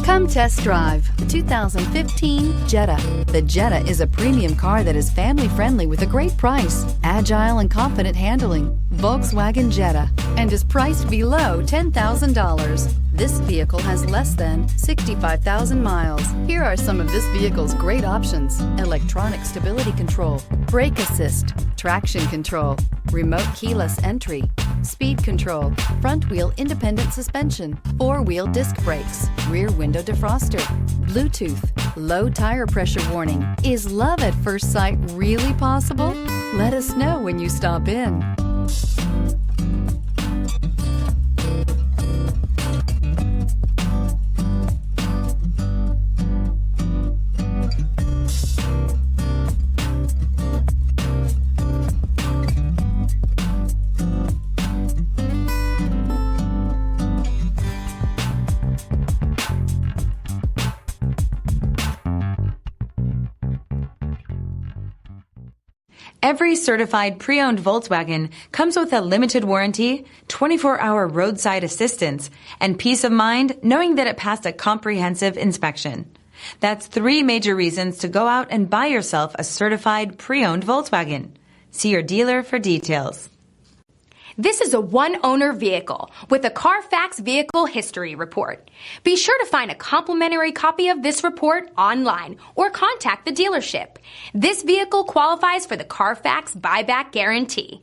Come test drive the 2015 Jetta. The Jetta is a premium car that is family-friendly with a great price, agile and confident handling. Volkswagen Jetta, and is priced below $10,000. This vehicle has less than 65,000 miles. Here are some of this vehicle's great options: electronic stability control, brake assist, traction control, remote keyless entry, speed control, front wheel independent suspension, four-wheel disc brakes, rear window defroster, Bluetooth, low tire pressure warning. Is love at first sight really possible? Let us know when you stop in. Every certified pre-owned Volkswagen comes with a limited warranty, 24-hour roadside assistance, and peace of mind knowing that it passed a comprehensive inspection. That's 3 major reasons to go out and buy yourself a certified pre-owned Volkswagen. See your dealer for details. This is a one-owner vehicle with a Carfax Vehicle History Report. Be sure to find a complimentary copy of this report online or contact the dealership. This vehicle qualifies for the Carfax Buyback Guarantee.